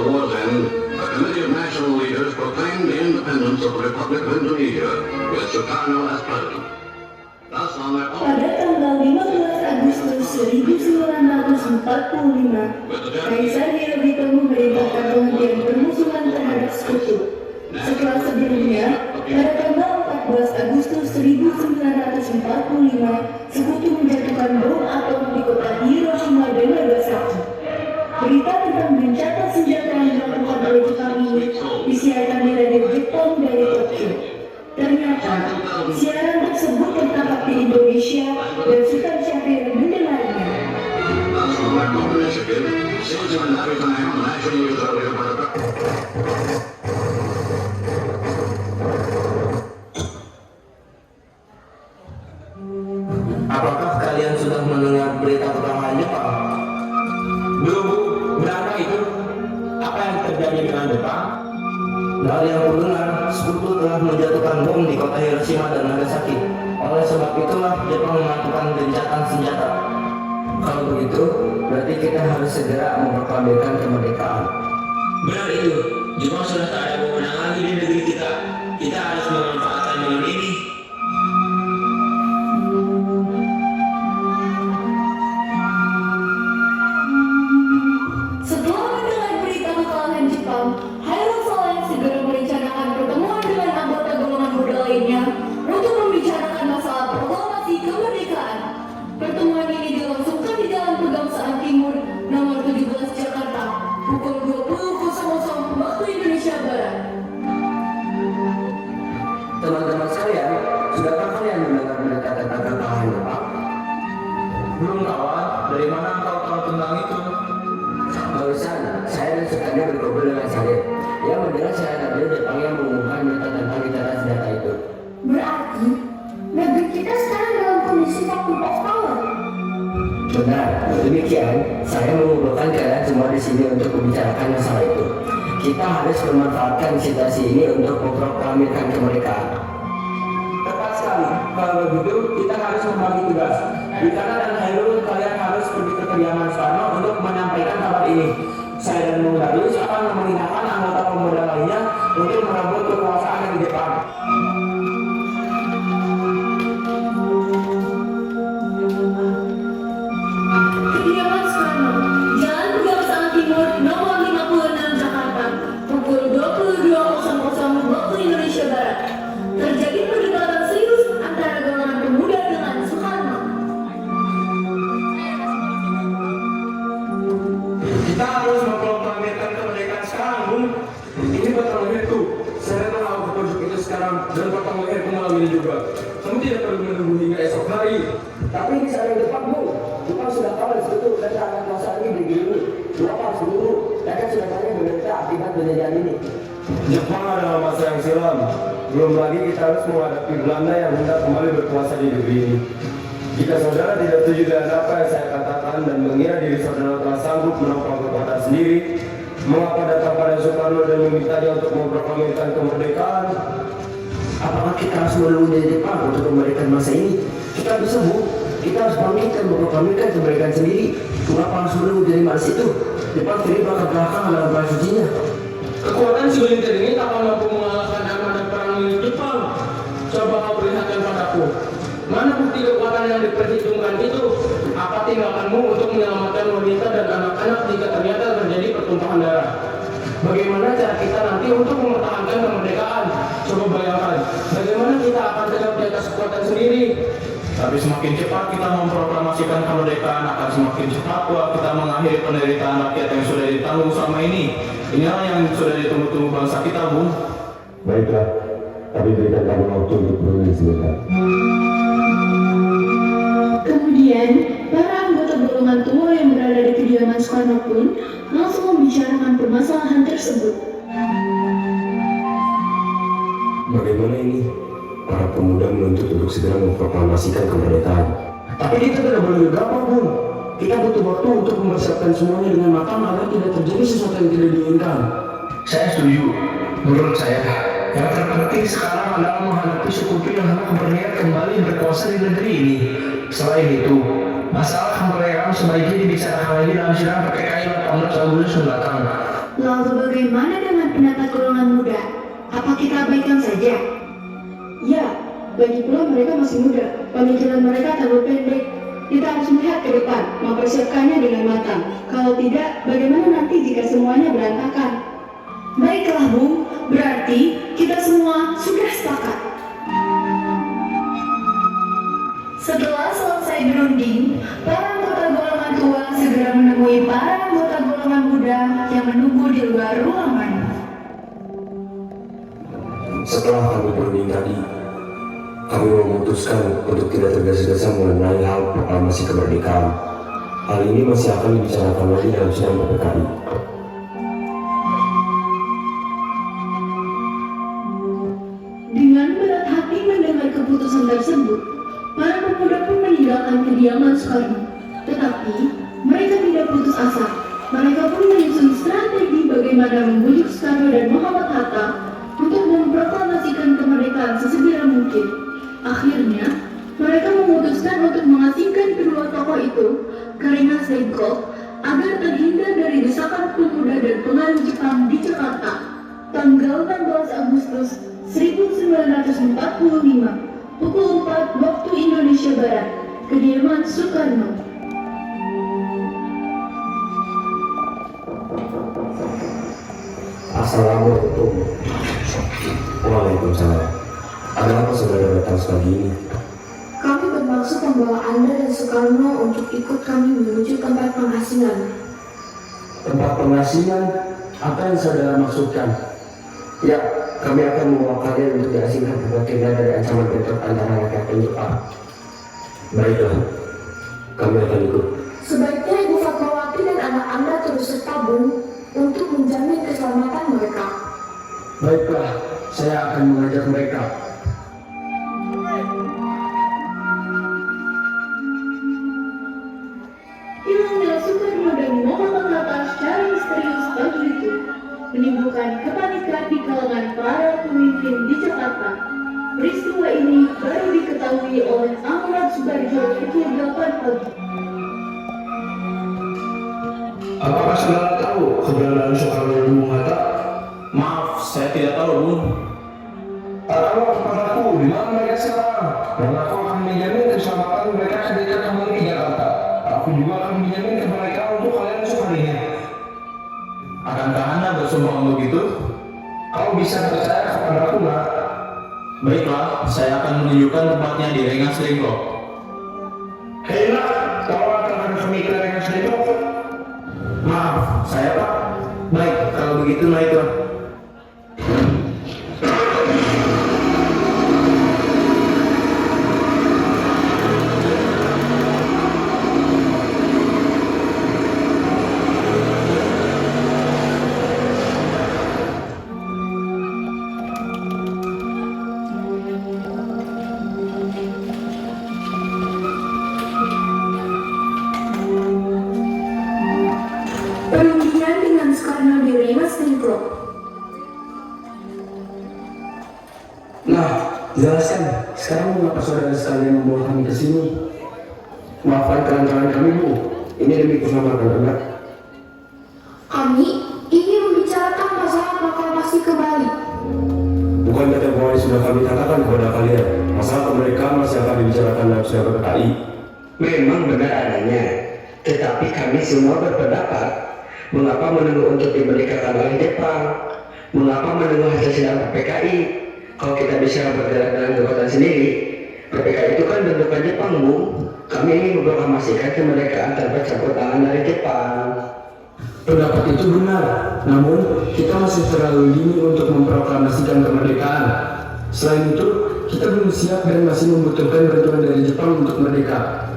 the war's end, a committee of national leaders proclaimed the independence of the Republic of Indonesia, with Sukarno as president. Thus, on their own... Pada tanggal 15 Agustus 1945, Kaisar Hirohito memerintahkan penghentian permusuhan terhadap Sekutu. Setelah sebelumnya, pada tanggal 14 Agustus 1945, Sekutu menjatuhkan bom atom di kota Hiroshima dan Nagasaki. Berita tentang gencatan senjata yang dilakukan oleh Jepang ini disiarkan di radio Jepang dari Tokyo. Ternyata, siaran tersebut tertangkap di Indonesia dan Sultan Syahrir mendengarnya. Apakah kalian sudah mendengar berita perang Jepang? Belum, Bu. Benarkah itu? Apa yang terjadi dengan Jepang? Dari yang kudengar, Sekutu telah menjatuhkan bom di kota Hiroshima dan Nagasaki. Oleh sebab itulah Jepang melakukan gencatan senjata. Kalau begitu, berarti kita harus segera memproklamirkan kemerdekaan. Benar itu. Jepang sudah tak ada wewenang lagi di negeri kita. Kita harus memanfaatkan momen ini. Setelah mendengar berita kekalahan Jepang, Hairul Saleh segera merencanakan pertemuan dengan anggota golongan muda lainnya untuk membicarakan masalah proklamasi kemerdekaan. Pertemuan ini dilangsungkan di Jalan Pegangsaan Timur, nomor 17 Jakarta, pukul 20.00 waktu Indonesia Barat. Teman-teman sekalian, sudahkah kalian mendengar berita tentang kekalahan Jepang? Belum, kawan. Dari mana engkau tahu tentang itu? Barusan, saya dan Sukarno berkumpul dengan Saleh. Ia mendengar siaran radio Jepang yang mengumumkan berita tentang gencatan senjata itu. Berarti, negeri kita sekarang dalam kondisi vacuum of power. Benar, demikian saya mengumpulkan kalian semua di sini untuk membicarakan masalah itu. Kita harus memanfaatkan situasi ini untuk memproklamirkan kemerdekaan. Tepat sekali. Kalau begitu, kita harus membagi tugas. Dikana dan Hairul, kalian harus pergi ke kediaman Soekarno untuk menyampaikan kabar ini. Saya dan Bung Darius akan memerintahkan anggota pemuda lainnya untuk merebut kekuasaan dari Jepang. Kediaman Soekarno, Jalan Pegangsaan Timur, nomor 56 Jakarta, pukul 22.00 waktu Indonesia Barat. Terjadi perdebatan serius antara golongan pemuda dengan Soekarno. Kita harus memproklamirkan kemerdekaan sekarang, Bung. Ini batang leherku. Saya tahu petunjuk itu sekarang dan batang leherku malam ini juga. Kamu tidak perlu menunggu hingga esok hari. Tapi ini saya Jepang, Bu. Jepang sudah tahu Sekutu dan tangan kuasa ini begini. Jepang harus dulu. Mereka sudah banyak menderita akibat penjajahan ini. Jepang adalah masa yang silam. Belum lagi kita harus menghadapi Belanda yang hendak kembali berkuasa di negeri ini. Jika saudara tidak setuju dengan apa yang saya katakan dan mengira diri saudara telah sanggup menopang kekuatan sendiri, mengapa datang pada Soekarno dan memintanya untuk memproklamirkan kemerdekaan? Apakah kita harus menunggu dari Jepang untuk memberikan masa ini? Kita bisa, Bu. Kita harus bangkitkan memproklamirkan kemerdekaan sendiri. Mengapa harus menunggu dari masa itu? Jepang sendiri bakal belakang dalam perang sucinya. Kekuatan segelintir ini tak akan mampu mengalahkan armada perang milik Jepang. Coba kau perlihatkan padaku. Mana bukti kekuatan yang diperhitungkan itu? Apa tindakanmu untuk menyelamatkan wanita dan anak-anak jika ternyata terjadi pertumpahan darah? Bagaimana cara kita nanti untuk mempertahankan kemerdekaan? Coba bayangkan, bagaimana kita akan tegak di atas kekuatan sendiri? Tapi semakin cepat kita memproklamasikan kemerdekaan, akan semakin cepat pula kita mengakhiri penderitaan rakyat yang sudah ditanggung selama ini. Inilah yang sudah ditunggu-tunggu bangsa kita, Bung. Baiklah, tapi berikan kami waktu untuk menulis sebentar. Kemudian, para anggota golongan tua yang berada di kediaman Soekarno pun langsung membicarakan permasalahan tersebut. Bagaimana ini? Para pemuda menuntut untuk segera memproklamasikan kemerdekaan. Tapi kita tidak boleh gegabah, Bung. Kita butuh waktu untuk mempersiapkan semuanya dengan matang agar tidak terjadi sesuatu yang tidak diinginkan. Saya setuju. Menurut saya, yang terpenting sekarang adalah menghadapi Sekutu yang hendak kembali berkuasa di negeri ini. Selain itu, masalah kemerdekaan sebaiknya dibicarakan lagi dalam sidang PPKI 18 Agustus mendatang. Lalu bagaimana dengan pendapat golongan muda? Apa kita abaikan saja? Ya, lagi pula mereka masih muda. Pemikiran mereka terlalu pendek. Kita harus melihat ke depan, mempersiapkannya dengan matang. Kalau tidak, bagaimana nanti jika semuanya berantakan? Baiklah, Bung. Berarti kita semua sudah sepakat. Setelah selesai berunding, para anggota golongan tua segera menemui para anggota golongan muda yang menunggu di luar ruangan. Setelah kami berunding tadi, kami memutuskan untuk tidak tergesa-gesa mengenai hal proklamasi kemerdekaan. Hal ini masih akan dibicarakan lagi dalam sidang PPKI. Dengan berat hati mendengar keputusan tersebut, para pemuda pun meninggalkan kediaman Soekarno. Tetapi mereka tidak putus asa. Mereka pun menyusun strategi bagaimana membujuk Soekarno dan Muhammad Hatta untuk memproklamasikan kemerdekaan sesegera mungkin. Akhirnya, mereka memutuskan untuk mengasingkan kedua tokoh itu ke Rengas Dengklok agar terhindar dari desakan pemuda dan pengaruh Jepang di Jakarta. Tanggal 16 Agustus 1945, pukul 4 waktu Indonesia Barat, kediaman Soekarno. Assalamualaikum. Waalaikumsalam. Ada apa saudara datang pagi ini? Kami bermaksud membawa Anda dan Soekarno untuk ikut kami menuju tempat pengasingan. Tempat pengasingan? Apa yang saudara maksudkan? Ya, kami akan membawa kalian untuk diasingkan berbagai dari ancaman bentrok antara rakyat dan Jepang. Baiklah, kami akan ikut. Sebaiknya Ibu Fatmawati dan anak Anda terus serta, Bung, untuk menjamin keselamatan mereka. Baiklah, saya akan mengajak mereka. Hilangnya Soekarno dan Muhammad Hatta secara misterius pagi itu menimbulkan kepanikan di kalangan para pemimpin di Jakarta. Peristiwa ini baru diketahui oleh Ahmad Subarjo pukul 8 pagi. Apakah saudara tahu keberadaan Soekarno dan Bung Hatta? Maaf, saya tidak tahu, Bung. Katakanlah kepadaku, di mana mereka sekarang? Dan aku akan menjamin keselamatan mereka ketika kembali ke Jakarta. Aku juga akan menjamin ke mereka untuk kalian esok harinya. Akankah Anda bersumpah untuk itu? Kau bisa percaya kepadaku, nak? Baiklah, saya akan menunjukkan tempatnya di Rengas Dengklok. Hei, nak, kau akan kami ke Rengas Dengklok? Maaf, saya Pak. Baik, kalau begitu naiklah. Perundingan dengan Soekarno di Rengas Dengklok. Nah, jelaskan. Sekarang mengapa saudara sekalian membawa kami ke sini? Maafkan kawan-kawan kami, Bu. Ini demi keselamatan Anda. Kami ingin membicarakan masalah proklamasi kembali. Bukan tempo hari sudah kami katakan kepada kalian, masalah kemerdekaan masih akan dibicarakan dalam sidang PPKI. Memang benar adanya, tetapi kami semua berpendapat, mengapa menunggu untuk dimerdekakan oleh Jepang? Mengapa menunggu hasil sidang PPKI? Kalau kita bisa bergerak dengan kekuatan sendiri, PPKI itu kan bentukan Jepang, Bung. Kami ingin memproklamasikan kemerdekaan tanpa campur tangan dari Jepang. Pendapat itu benar, namun kita masih terlalu dini untuk memproklamasikan kemerdekaan. Selain itu, kita belum siap dan masih membutuhkan bantuan dari Jepang untuk merdeka.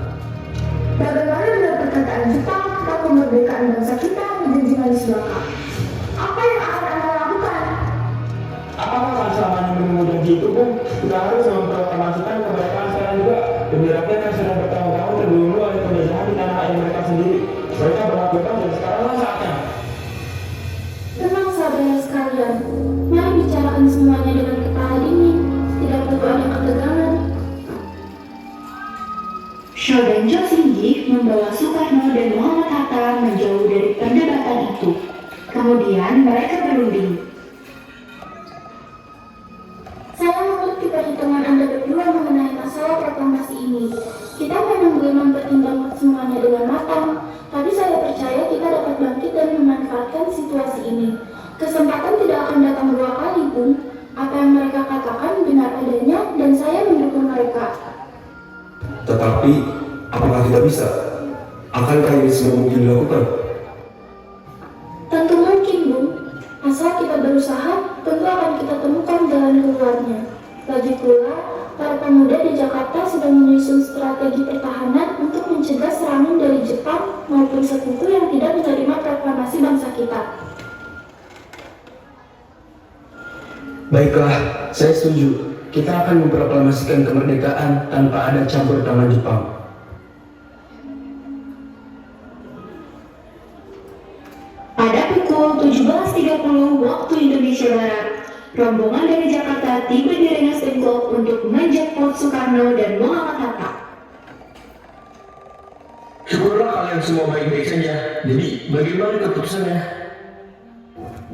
Bagaimana dengan perkataan Jepang tentang kemerdekaan bangsa kita di Manis Belaka? Apa yang akan Anda lakukan? Apakah akan selamanya menunggu janji itu, Bung? Kita harus memproklamasikan kemerdekaan sekarang juga. Demi rakyat yang sudah bertahun-tahun terbunuh oleh penjajahan di tanah air mereka sendiri. Mereka berhak bebas dan sekaranglah saatnya. Tenang saudara sekalian, mari bicarakan semuanya dengan kepala dingin. Tidak perlu ada ketegangan. Shodan Josinji membawa Soekarno dan Muhammad Hatta menjauh dari perdebatan itu. Kemudian mereka berunding. Saya mengerti perhitungan Anda berdua mengenai masalah proklamasi ini. Kita menunggu mempertimbangkan semuanya dengan matang, tapi saya percaya kita dapat bangkit dan memanfaatkan situasi ini. Kesempatan tidak akan datang dua kali, Bung. Apa yang mereka katakan benar adanya, dan saya mendukung mereka. Tetapi, apakah kita bisa? Akankah ini semua mungkin dilakukan? Tentu mungkin, Bung. Asal kita berusaha, tentu akan kita temukan jalan keluarnya. Lagi pula, para pemuda di Jakarta sedang menyusun strategi pertahanan untuk mencegah serangan dari Jepang maupun sekutu yang tidak menerima proklamasi bangsa kita. Baiklah, saya setuju. Kita akan memproklamasikan kemerdekaan tanpa ada campur tangan Jepang. Pada pukul 17.30 waktu Indonesia Barat, rombongan dari Jakarta tiba di Rengas Dengklok untuk menjemput Soekarno dan Muhammad Hatta. Syukurlah kalian semua baik-baik saja. Jadi, bagaimana keputusannya?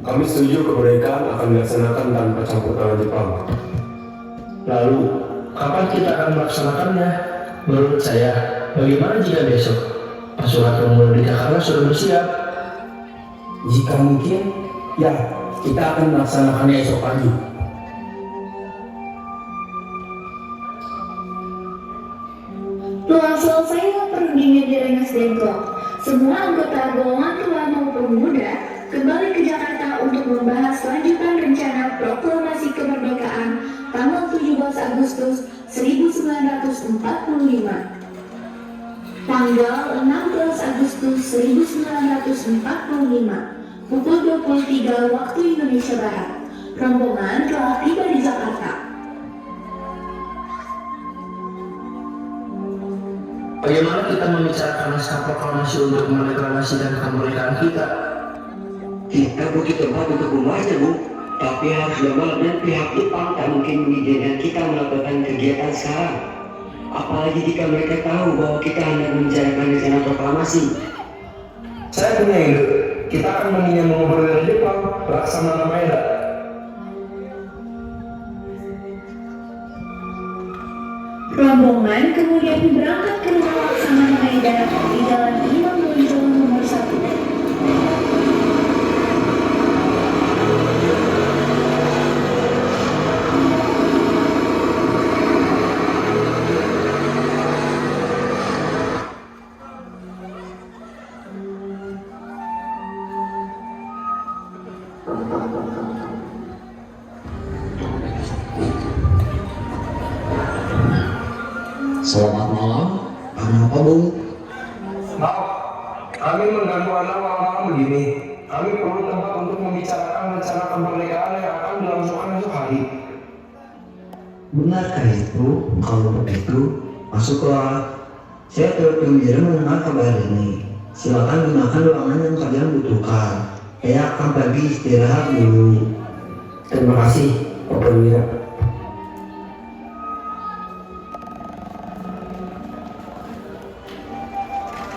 Kami setuju kemerdekaan akan dilaksanakan tanpa campur tangan Jepang. Lalu, kapan kita akan melaksanakannya? Menurut saya, bagaimana jika besok pasukan pemuda di Jakarta sudah bersiap? Jika mungkin, ya kita akan melaksanakannya esok pagi. Telah selesailah perundingan di Rengas Dengklok. Semua anggota golongan tua maupun muda kembali ke Jakarta untuk membahas lanjutan rencana proklamasi kemerdekaan tanggal 17 Agustus 1945. Tanggal 16 Agustus 1945, pukul 23 waktu Indonesia Barat, rombongan telah tiba di Jakarta. Bagaimana kita membicarakan naskah proklamasi untuk mendeklarasikan kemerdekaan kita? Kita butuh tempat untuk membahasnya, Bu. Tapi harus diambil dan pihak Jepang tak mungkin mengizinkan kita melakukan kegiatan sekarang. Apalagi jika mereka tahu bahwa kita hendak membicarakan rencana proklamasi. Saya punya ide. Kita akan mengingat mengobrol dari Jepang, Laksamana Maeda. Rombongan kemudian berangkat ke rumah Laksamana Maeda di Jalan Imam Bonjol nomor 1. Selamat malam. Kenapa, Bung? Maaf, kami mengganggu Anda malam-malam begini. Kami perlu tempat untuk membicarakan rencana kemerdekaan yang akan dilangsungkan esok hari. Benarkah itu? Kalau begitu, masuklah. Saya turut gembira mendengar kabar ini. Silakan gunakan ruangan yang kalian butuhkan. Saya akan pergi istirahat dulu. Terima kasih, Pak Perwira.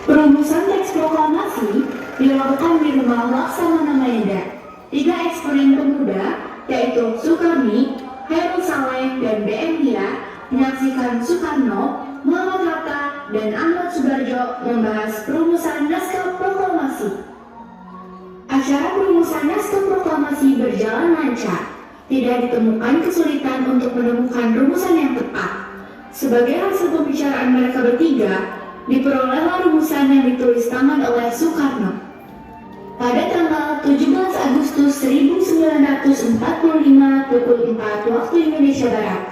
Perumusan teks proklamasi dilakukan di rumah Laksamana Maeda. 3 eksponen pemuda, yaitu Sukarmi, Hairul Saleh, dan BM Hira, menyaksikan Soekarno, Muhammad Hatta, dan Ahmad Subarjo membahas perumusan naskah proklamasi. Acara perumusan naskah proklamasi berjalan lancar. Tidak ditemukan kesulitan untuk menemukan rumusan yang tepat. Sebagai hasil pembicaraan mereka bertiga, diperolehlah rumusan yang ditulis tangan oleh Soekarno. Pada tanggal 17 Agustus 1945 pukul 4 waktu Indonesia Barat,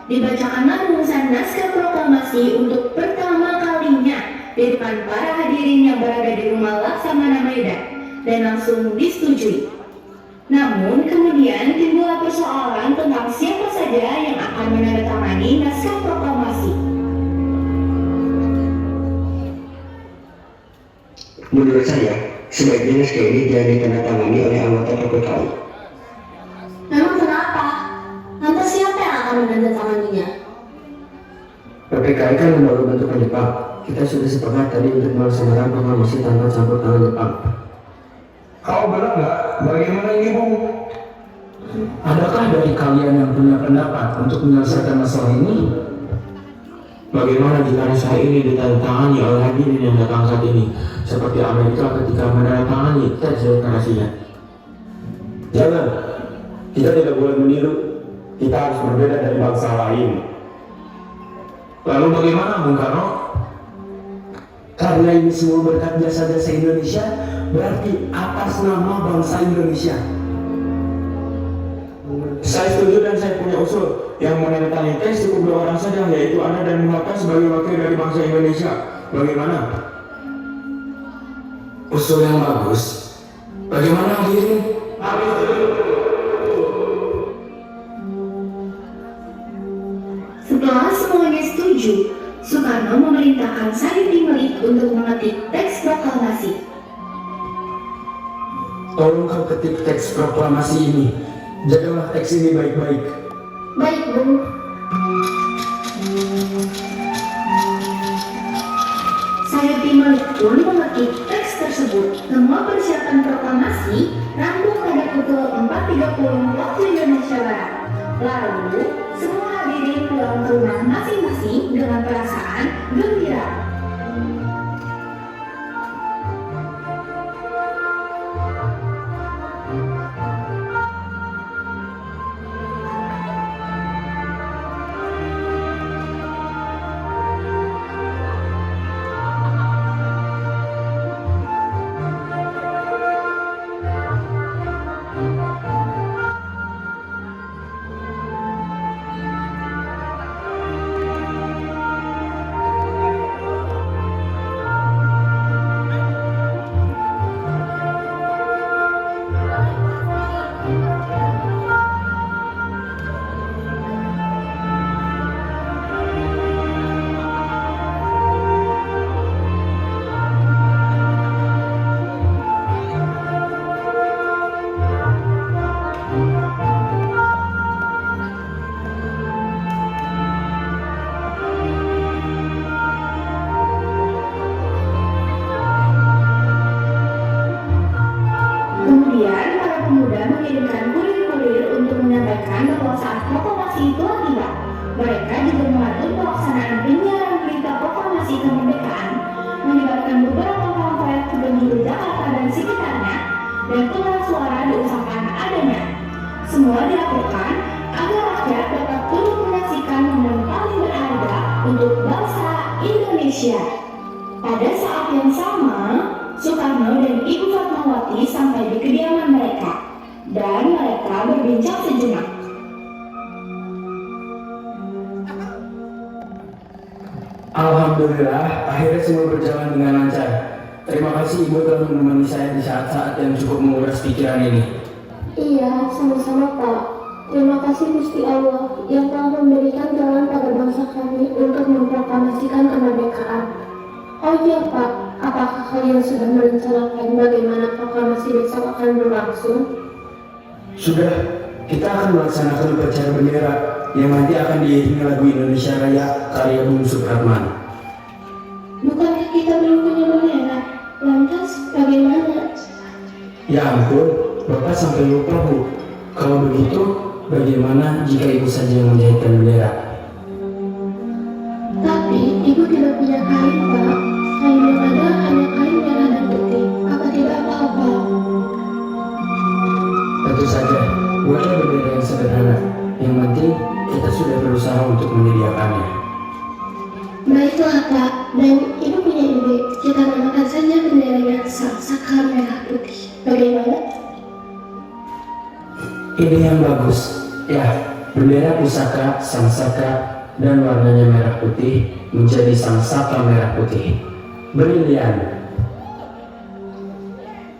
dibacakanlah rumusan naskah proklamasi untuk pertama kalinya di depan para hadirin yang berada di rumah Laksamana Maeda dan langsung disetujui. Namun kemudian timbullah persoalan tentang siapa saja yang akan menandatangani naskah proklamasi. Menurut saya, sebaiknya naskah ini jangan ditandatangani oleh anggota PPKI. Memang kenapa? Lantas siapa yang akan menandatanganinya? PPKI kan baru bentukan Jepang. Kita sudah sepakat tadi untuk melaksanakan proklamasi tanpa campur tangan Jepang. Kau benar nggak? bagaimana ini Bung? Adakah dari kalian yang punya pendapat untuk menyelesaikan masalah ini? Bagaimana jika saya ini ditandatangani oleh hadirin yang datang saat ini, seperti Amerika ketika menandatangani teks demokrasinya? Jangan, kita tidak boleh meniru. Kita harus berbeda dari bangsa lain. Lalu bagaimana Bung Karno? Karena ini semua berkat jasa-jasa Indonesia, berarti atas nama bangsa Indonesia. Saya setuju dan saya punya usul yang menandatangani teks cukup 2 orang saja, yaitu Anda dan Muhammad sebagai wakil dari bangsa Indonesia. Bagaimana? Usul yang bagus. Bagaimana hadirin? Setelah semuanya setuju, Soekarno memerintahkan Said Timalik untuk mengetik teks proklamasi. Tolong kau ketik teks proklamasi ini. Jagalah teks ini baik-baik. Baik, Bung. Said Timalik pun mengetik teks tersebut. Semua persiapan proklamasi rampung pada pukul 4.30 waktu Indonesia Barat. Lalu, semua hadirin pulang ke rumah masing-masing dengan perasaan gembira. Kemudian para pemuda mengirimkan kurir-kurir untuk menyampaikan bahwa saat proklamasi itu telah tiba. Mereka juga mengatur pelaksanaan penyiaran berita proklamasi kemerdekaan, melibatkan beberapa pamflet ke penjuru Jakarta dan sekitarnya, dan pengeras suara diusahakan adanya. Semua dilakukan agar rakyat dapat turut menyaksikan momen paling berharga untuk bangsa Indonesia. Pada saat yang sama, Soekarno dan Ibu Fatmawati sampai di kediaman mereka, dan mereka berbincang sejenak. Alhamdulillah, akhirnya semua berjalan dengan lancar. Terima kasih Ibu telah menemani saya di saat-saat yang cukup menguras pikiran ini. Iya, sama-sama Pak. Terima kasih Gusti Allah yang telah memberikan jalan pada bangsa kami untuk memproklamasikan kemerdekaan. Oh iya Pak, apakah kalian sudah merencanakan bagaimana proklamasi besok akan berlangsung? Sudah, kita akan melaksanakan upacara bendera yang nanti akan diiringi lagu Indonesia Raya karya Bung Supratman. Bukankah kita belum punya bendera? Lantas bagaimana? Ya ampun, Bapak sampai lupa Bu. Kalau begitu, bagaimana jika Ibu saja yang menjahitkan bendera? Tapi Ibu tidak punya kain Pak. Kain yang ada hanya kain merah dan putih. Apa tidak apa-apa? Tentu saja, buatlah bendera yang sederhana. Yang penting, kita sudah berusaha untuk menyediakannya. Baiklah Pak, dan Ibu punya ide. Kita namakan saja benderanya Sangsaka Merah Putih. Bagaimana? Ide yang bagus. Ya, bendera pusaka, sangsaka, dan warnanya merah putih menjadi sangsaka merah putih. Brilian.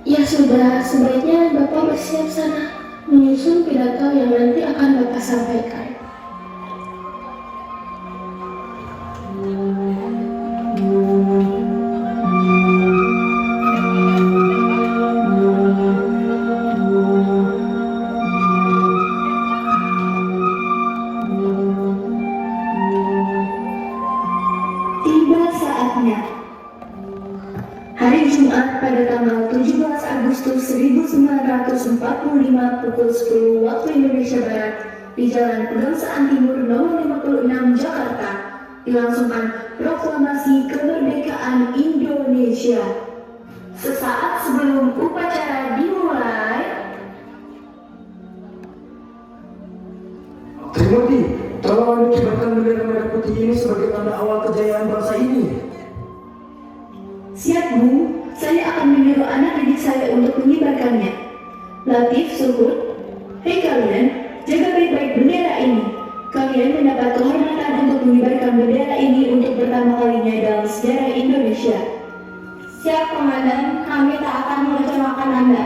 Ya sudah, sebaiknya Bapak bersiap sana, menyusun pidato yang nanti akan Bapak sampaikan. Tiba saatnya. Hari Jumat pada tanggal 17 Agustus 1945, 19.45 pukul 10 waktu Indonesia Barat di Jalan Pegangsaan Timur nomor 56 Jakarta dilangsungkan proklamasi kemerdekaan Indonesia. Sesaat sebelum upacara dimulai, Trimurti, tolong Anda kibarkan bendera merah putih ini sebagai tanda awal kejayaan bangsa ini. siap Bu, saya akan menyuruh anak didik saya untuk mengibarkannya. Latif, Suhud, hei kalian, jaga baik-baik bendera ini. Kalian mendapat kehormatan untuk mengibarkan bendera ini untuk pertama kalinya dalam sejarah Indonesia. Siap Komandan, kami tak akan mengecewakan Anda.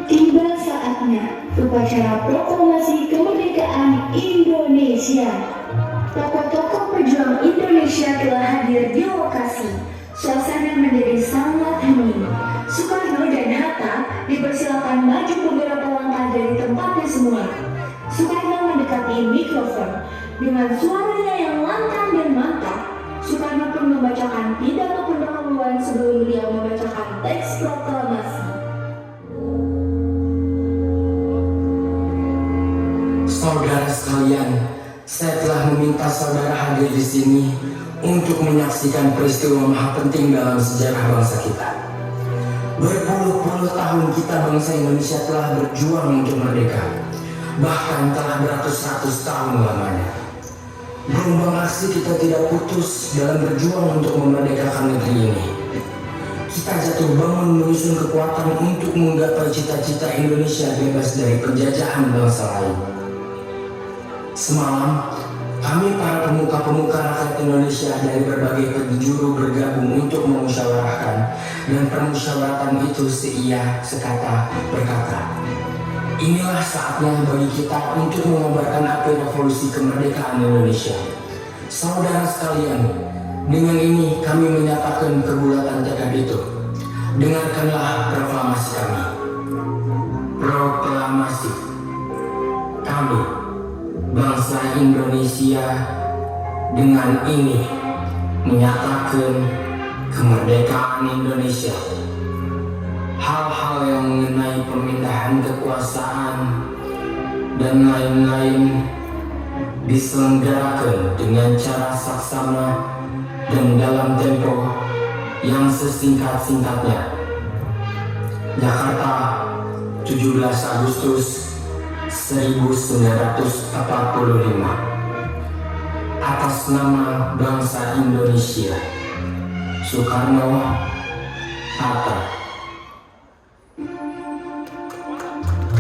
Tiba saatnya upacara proklamasi kemerdekaan Indonesia. Tokoh-tokoh pejuang Indonesia telah hadir di lokasi. Suasana menjadi sangat hening. Soekarno dan Hatta dipersilakan maju beberapa langkah dari tempatnya semula. Soekarno mendekati mikrofon. Dengan suaranya yang lantang dan mantap, Soekarno pun membacakan pidato pendahuluan sebelum beliau membacakan teks proklamasi. Saudara sekalian, saya telah meminta saudara hadir di sini untuk menyaksikan peristiwa maha penting dalam sejarah bangsa kita. Berpuluh-puluh tahun kita bangsa Indonesia telah berjuang untuk merdeka, bahkan telah beratus-ratus tahun lamanya. Gelombang aksi kita tidak putus dalam berjuang untuk memerdekakan negeri ini. Kita jatuh bangun menyusun kekuatan untuk menggapai cita-cita Indonesia bebas dari penjajahan bangsa lain. Semalam, kami para pemuka-pemuka rakyat Indonesia dari berbagai penjuru bergabung untuk memusyawarahkan, dan permusyawaratan itu seia sekata berkata. Inilah saatnya bagi kita untuk mengobarkan api revolusi kemerdekaan Indonesia. Saudara sekalian, dengan ini kami menyatakan kebulatan tekad itu. Dengarkanlah proklamasi kami. Proklamasi. Kami, bangsa Indonesia, dengan ini menyatakan kemerdekaan Indonesia. Hal-hal yang mengenai pemindahan kekuasaan dan lain-lain diselenggarakan dengan cara saksama dan dalam tempo yang sesingkat-singkatnya. Jakarta, 17 Agustus 1945. Atas nama bangsa Indonesia, Soekarno, Hatta.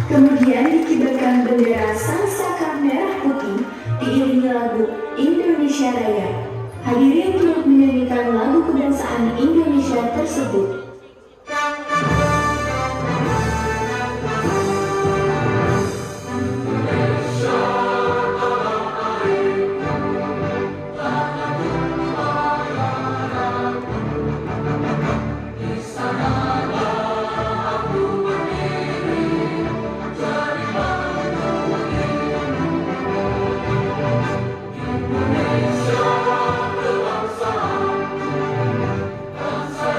Kemudian dikibarkan bendera Sangsaka merah putih diiringi lagu Indonesia Raya. Hadirin turut menyanyikan lagu kebangsaan Indonesia tersebut. Indonesia, bangsa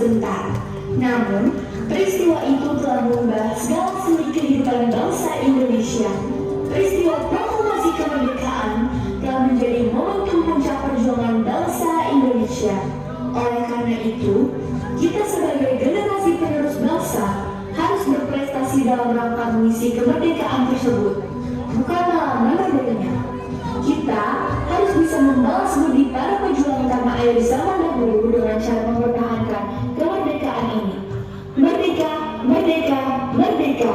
sebentar. Namun, peristiwa itu telah mengubah segala seni kehidupan bangsa Indonesia. Peristiwa proklamasi kemerdekaan telah menjadi momentum puncak perjuangan bangsa Indonesia. Oleh karena itu, kita sebagai generasi penerus bangsa harus berprestasi dalam rangka mengisi kemerdekaan tersebut, bukan malah menodainya. Kita harus bisa membalas budi para pejuang tanah air zaman dahulu dengan cara mempertahankan kemerdekaan ini. Merdeka, merdeka, merdeka.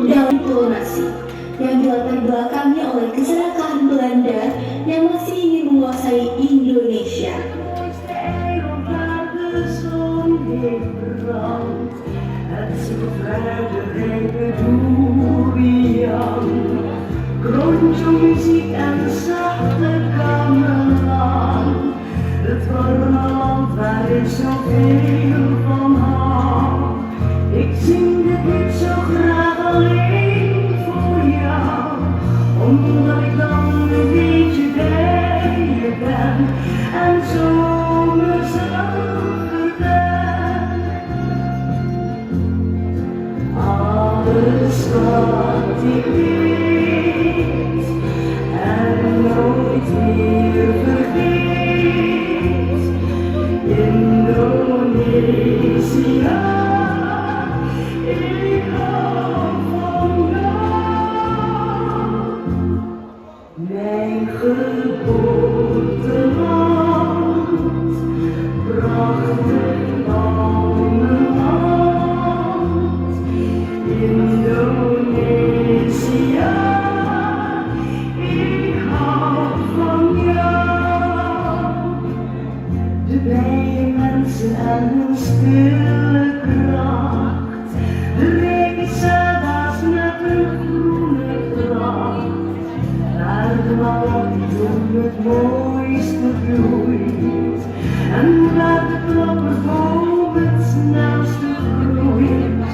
Dalam diplomasi yang dilatar belakangi oleh keserakahan Belanda yang masih ingin menguasai Indonesia. Muziek en zachte gamelan, het warme land waar ik zoveel van hou. Ik zing dit lied zo graag alleen voor jou, omdat ik dan een beetje bij je ben en zo mezelf vertel. Alles wat ik weet en nooit meer vergeet, Indonesië. Ik hou van jou, mijn geboorteland, prachtig palmenland, Indonesië. Ik hou van jou, de bijenmensen en hun stille kracht. De regenselda's met hun groene pracht. Naar de wald die toen het mooiste bloeit. En waar de klapperboom het snelste groeit.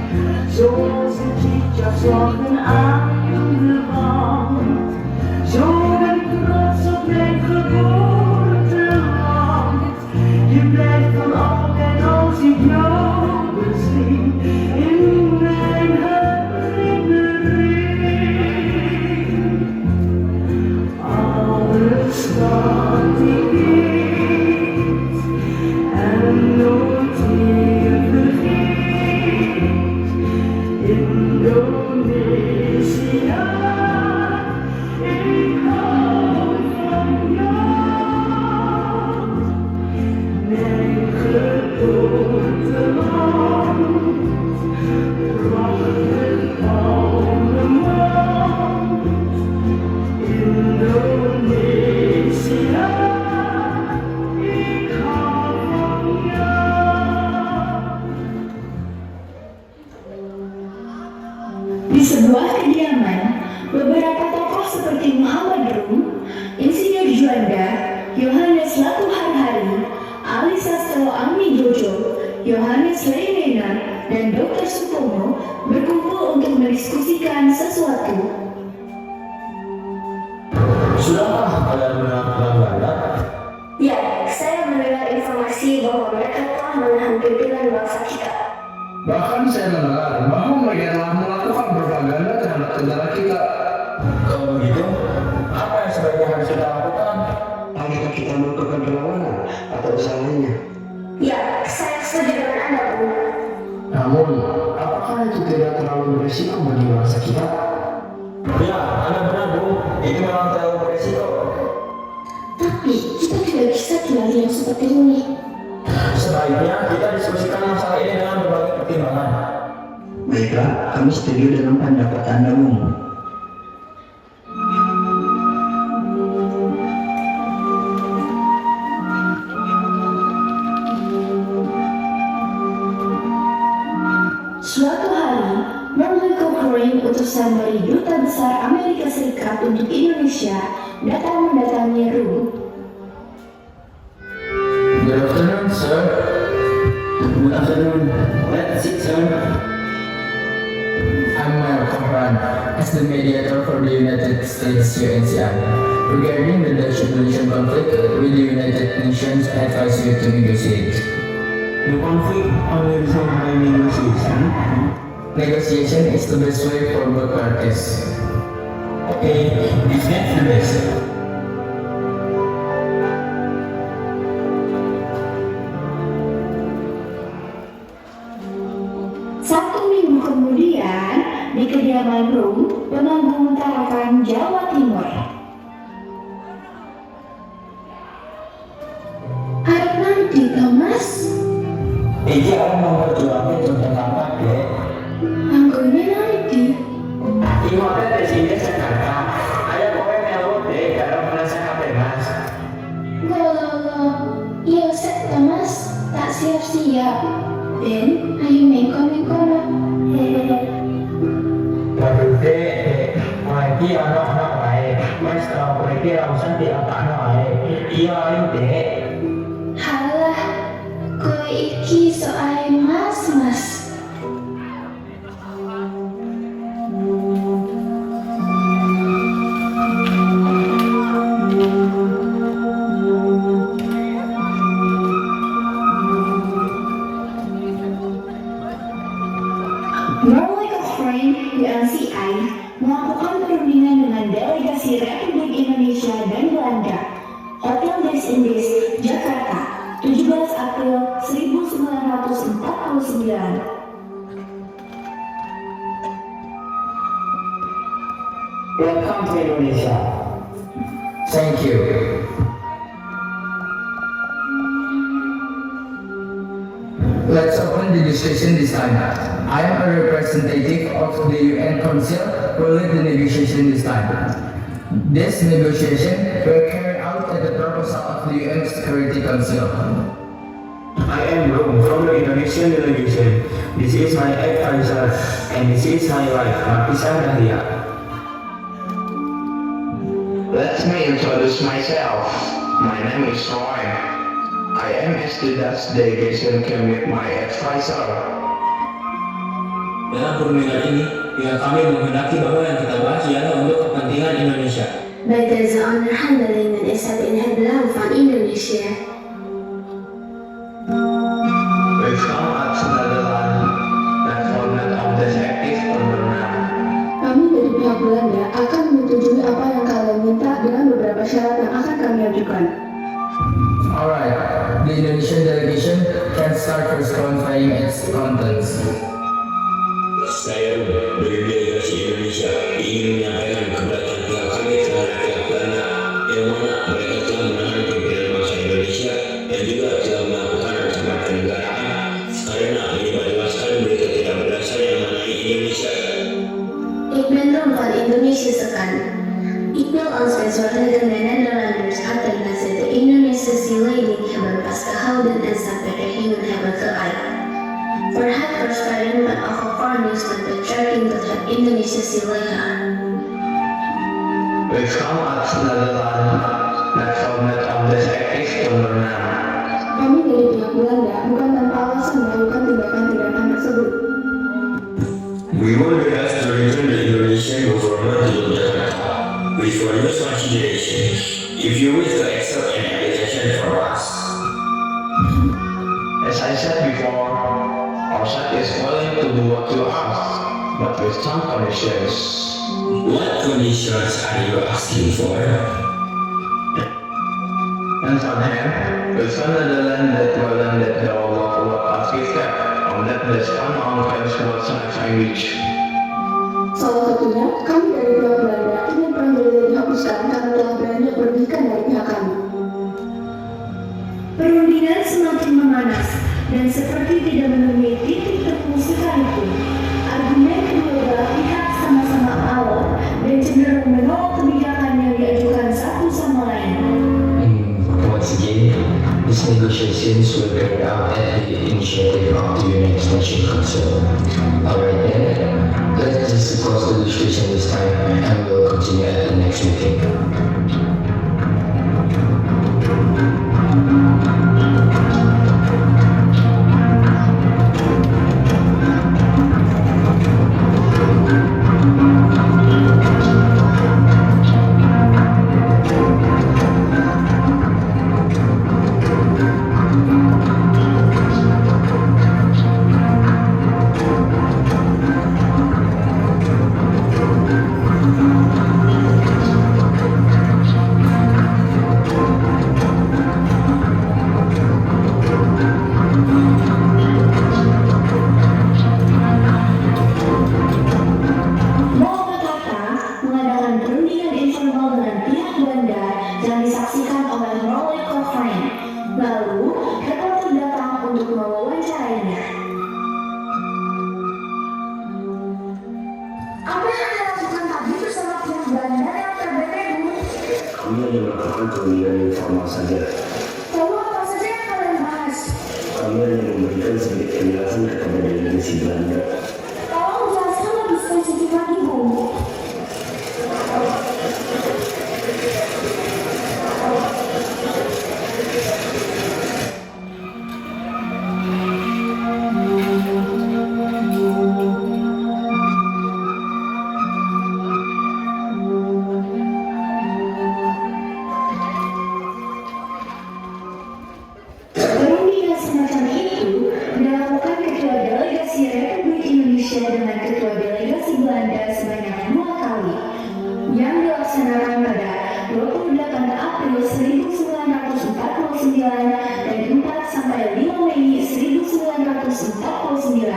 Zoals de tjitjas lachen aan de wand. Zo ben ik trots op mijn geboorteland. Je blijft van altijd als ik jou bezie in mijn herinnering. Alles wat ik weet en nooit meer vergeet, Indonesië. Ik hou van jou, mijn geboorteland, prachtig palmenland, Indonesië. Ik hou van jou. Di sebuah kediaman, beberapa tokoh seperti Muhammad Rum, Insinyur Juanda, Yohanes Latuharhari, Ali Sastro Amijojo, Yohanes Leirena, dan Dr. Supomo berkumpul untuk mendiskusikan sesuatu. Sudahkah kalian mendengar tentang Belanda? Ya, saya mendengar informasi bahwa mereka telah menahan pimpinan bangsa kita. Bahkan saya mendengar bahwa mereka telah melakukan propaganda terhadap negara kita. Kalau begitu, apa yang sebaiknya harus kita lakukan? Apakah kita melakukan perlawanan atau usahanya? Ya, saya setuju dengan Anda, Bu. Namun, apakah itu tidak terlalu berisiko bagi bangsa kita? Ya, Anda benar, Bu. Itu memang terlalu beresiko. Tapi kita tidak bisa tinggal diam seperti ini. Sebaiknya kita diskusikan masalah ini dengan berbagai pertimbangan. Baiklah, kami setuju dengan pendapat Anda, Bung. Suatu hari, Morley Cochrane, utusan dari Duta Besar Amerika Serikat untuk Indonesia, datang mendatangi Rum. Good afternoon, sir. Good afternoon. Let's sit, sir. I'm Malcolm Rand, as the mediator for the United States UNCR. Regarding the Dutch-Indonesian conflict, will the United Nations advise you to negotiate? The conflict only resolved by negotiation. Negotiation is the best way for both parties. Okay, is that the best? Satu minggu kemudian, di kediaman Rum, Temanggung Tarakan, Jawa Timur. Harap nanti, Thomas. Iki aku memperjuangkan tentang apa, Dek? Anggonya nanti. Imote desine Jakarta. Ayo kowe melu Dek karo merasa kabeh Mas. Lo. Iya, Set, Thomas. Tak siap-siap. Ben, ayo mengko-mengko. Waduh Dek, mulai iki ana wae. Wis tau kowe iki ora usah diapakno ae. Iya ayo Dek. Halah, kowe iki soal mas. Norway Friend UNCI melakukan perundingan dengan delegasi Republik Indonesia dan Belanda. Hotel Des Indes, Jakarta, 17 April 1949. Welcome to Indonesia. Thank you. Let's open the discussion this time. I am a representative of the UN Council who lead the negotiation this time. This negotiation will carry out at the proposal of the UN Security Council. I am Rum from the Indonesian delegation. This is my advisor and this is my wife, Marisa Dahlia. Let me introduce myself. My name is Roy. I am as the Dutch delegation came with my advisor. Dalam perundingan ini, pihak kami menghendaki bahwa yang kita bahas ialah untuk kepentingan Indonesia. Bij deze onderhandelingen is het in het belang van Indonesië. We've come out to Netherlands dan format of this active pemenang. Kami dari pihak Belanda akan menyetujui apa yang kalian minta dengan beberapa syarat yang akan kami ajukan. Alright, the Indonesian delegation can start first clarifying its contents. Saya dari delegasi Indonesia ingin menyampaikan keberatan pihak kami terhadap pihak Belanda yang mana mereka telah menahan pimpinan bangsa Indonesia dan juga telah melakukan ancaman kenegaraan karena menyebarluaskan berita tidak berdasar yang mengenai Indonesia. Ik ben Rom van Indonesië Sekan. Ik wil als verzorger de Nederlanders achterlaten de Indonesische leiding hebben vastgehouden en samenwerkingen hebben geuit. Voor het verspreiden van gevangenis met betrekking tot het Indonesische leger. We've come out to Netherlands dan format of this active pemenang. Kami dari pihak Belanda bukan tanpa alasan melakukan tindakan-tindakan tersebut. We want to ask to return the Indonesian government to Jakarta with further consideration if you wish to accept an application from us. As I said before, our side is willing to do what you ask, but with some conditions. What conditions are you asking for? On one hand, with Netherlands that will learn that the law will architect on that there's one on transport language. Salah satunya, kami dari pihak Belanda ingin perjanjian dihapuskan karena telah beranjak merugikan dari pihak kami. Perundingan semakin memanas dan seperti tidak menemui titik temu sekalipun. Argumen kedua belah pihak sama-sama alot dan cenderung menolak kebijakan yang diajukan satu sama lain. Once again, these negotiations were carried out at the initiative of the United Nations Council. Alright then, let's just close the discussion this time and we'll continue at the next meeting. Kami hanya melakukan perundingan informal saja. Lalu apa saja yang kalian bahas? Kami hanya memberikan sedikit penjelasan kepada delegasi Belanda. Tolong jelaskan lebih spesifik lagi, Bu. Perundingan semacam itu dilakukan Ketua Delegasi Republik Indonesia dengan Ketua Delegasi Belanda sebanyak 2 kali, yang dilaksanakan pada 28 April 1949 dan 4 sampai 5 Mei 1949.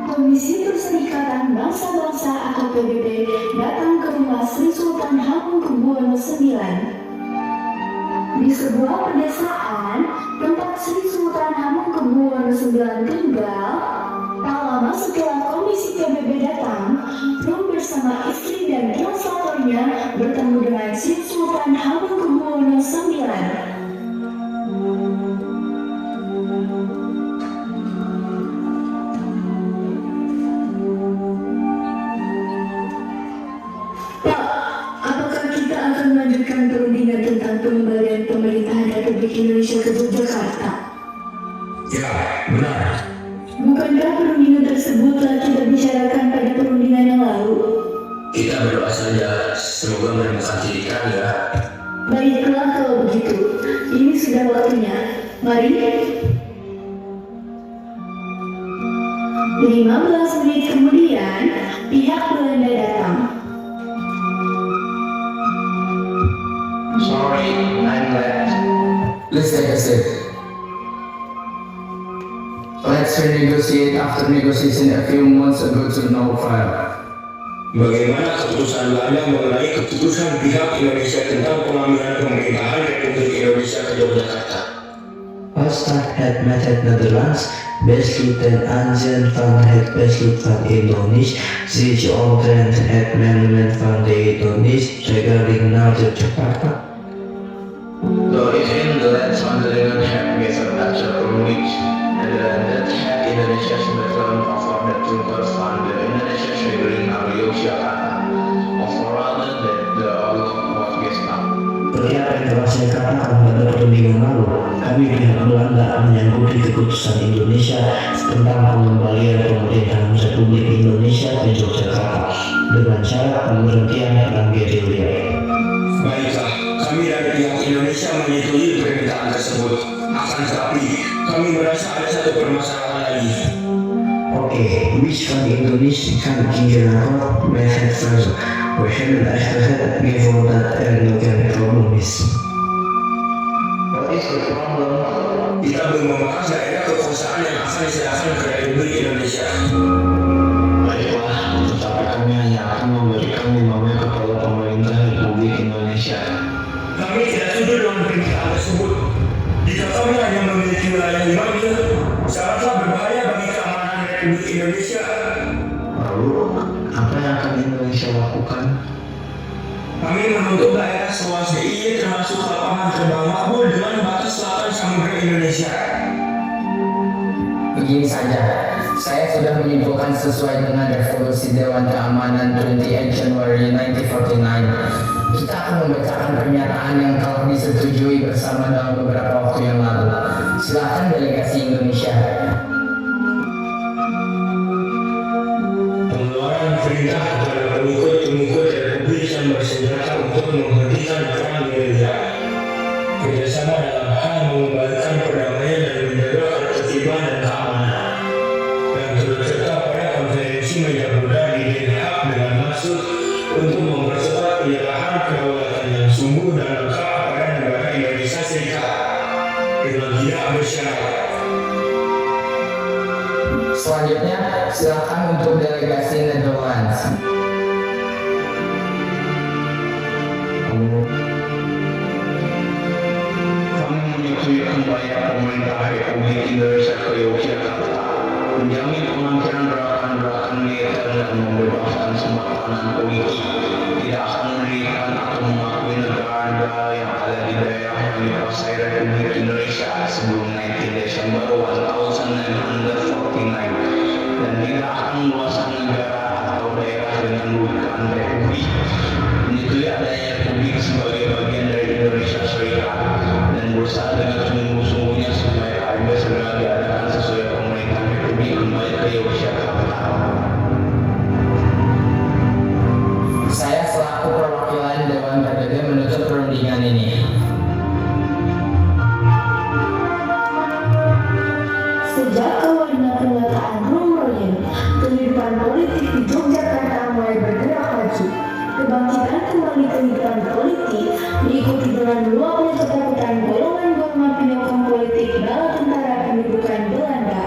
Komisi Perserikatan Bangsa-Bangsa atau PBB datang ke rumah Sri Sultan Hamengkubuwono IX. Di sebuah pedesaan tempat Sri Sultan Hamengkubuwono IX tinggal, tak lama setelah komisi PBB datang, Prum bersama istri dan translatornya bertemu dengan Sri Sultan Hamengkubuwono IX. Pak, apakah kita akan melanjutkan perundingan tentang pengembalian pemerintahan Republik Indonesia ke Yogyakarta? Ya, benar. Bukankah perundingan tersebut telah kita bicarakan pada perundingan yang lalu? Kita berdoa saja, semoga menemukan titik terang ya. Baiklah kalau begitu, ini sudah waktunya. Mari. 15 menit kemudian, pihak Belanda datang. Sorry, I'm late. Let's take a seat. Let's renegotiate after negotiation a few months ago to no file. Bagaimana keputusan Belanda mengenai keputusan pihak Indonesia tentang pengambilan pemerintahan Republik Indonesia ke Yogyakarta? Ostad had met at Netherlands, Beslut dan Anzen van het Beslut van Indonesië, zich omtrent het amendement van de Indonesische regering naar Jakarta. Though in the lands wanderingers have gathered at several weeks, and that had Indonesia's return over the Tunker van the Indonesia's regering naar Yogyakarta, overall that the outlook was Gestapo. Seperti apa yang telah saya katakan pada perundingan lalu, kami pihak Belanda menyanggupi keputusan Indonesia tentang pengembalian pemerintahan Republik Indonesia ke Yogyakarta dengan syarat pemberhentian perang gerilya. Baiklah, kami dari pihak Indonesia menyetujui permintaan tersebut. Akan tetapi, kami merasa ada satu permasalahan lagi. Oké, wies van Indonesië kan ingelaten met het verzoek. We hebben echter het gevoel dat no probleem is. What is the problem? Kita belum membahas daerah kekuasaan yang akan diserahkan ke Republik Indonesia. Baiklah, tetapi kami hanya akan memberikan 5 Mei kepada pemerintah Republik Indonesia. Kami tidak setuju dengan permintaan tersebut. Jika kami hanya memiliki wilayah 5 mil, sangatlah berbahaya bagi keamanan Republik Indonesia. Lalu, apa yang akan Indonesia lakukan? Kami menutup daerah seluas DIY termasuk lapangan terbang Makmur dengan batas selatan Samudra Indonesia. Begini saja, saya sudah menyimpulkan sesuai dengan resolusi Dewan Keamanan 28 Januari 1949. Kita akan membacakan pernyataan yang telah disetujui bersama dalam beberapa waktu yang lalu. Silakan delegasi Indonesia. Pengeluaran perintah kepada pengikut-pengikut Republik yang bersenjata untuk menghentikan perang gerilya. Kerjasama dalam hal mengembalikan perdamaian dan menjaga ketertiban dan keamanan. Yang turut serta pada konferensi meja Buddha di Den Haag dengan maksud untuk mempercepat penyerahan kedaulatan yang sungguh dan lengkap pada negara Indonesia Serikat dengan tidak bersyarat. Selanjutnya, silakan untuk delegasi Netherlands. Kami menyetujui kembali pemerintah Republik Indonesia ke Yogyakarta, menjamin penghentian gerakan-gerakan militer dan membebaskan semua tahanan politik, tidak akan mendirikan atau mengakui warga yang ada di daerah yang dikuasai Republik Indonesia sebelum 19 Desember 1949 dan tidak akan meluaskan negara atau daerah dengan bukan republik. Menyetujui adanya republik sebagai bagian dari Indonesia Serikat dan berusaha dengan sungguh-sungguhnya supaya KRB segera diadakan sesuai pemerintahan republik kembali ke Yogyakarta. Saya selaku perwakilan Dewan PBB menutup perundingan ini. Sejak awalnya pernyataan Romoyen, kehidupan politik di Yogyakarta mulai bergerak maju. Kebangkitan kembali kehidupan politik diikuti dengan meluapnya ketakutan golongan-golongan penyokong politik bala tentara pendudukan Belanda.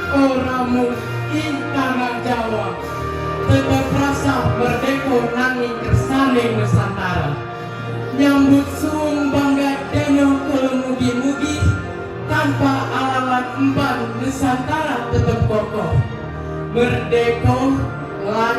Oramu Intara Jawa tetap rasa merdeka nanging kersane Nusantara nyambut suung bangga deno kelemugi-mugi tanpa alalan emban Nusantara tetap kokoh merdeka lan